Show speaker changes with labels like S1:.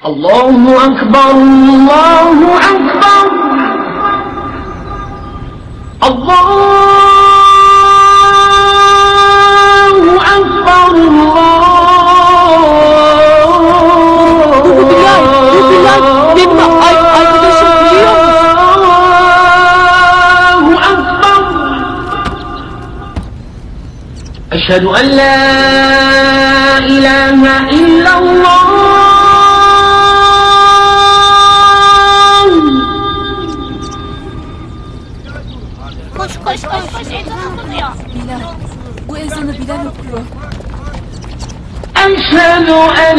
S1: Allahu Ekber, Allahu Ekber. Allahu Ekber,
S2: Bilal, benim arkadaşım biliyor musun?
S1: Allahu Ekber. Eşhedü en la ilahe illallah.
S3: Koş ezan okunuyor.
S2: Bilal, bu ezanı Bilal okuyor.
S1: Eşhedü en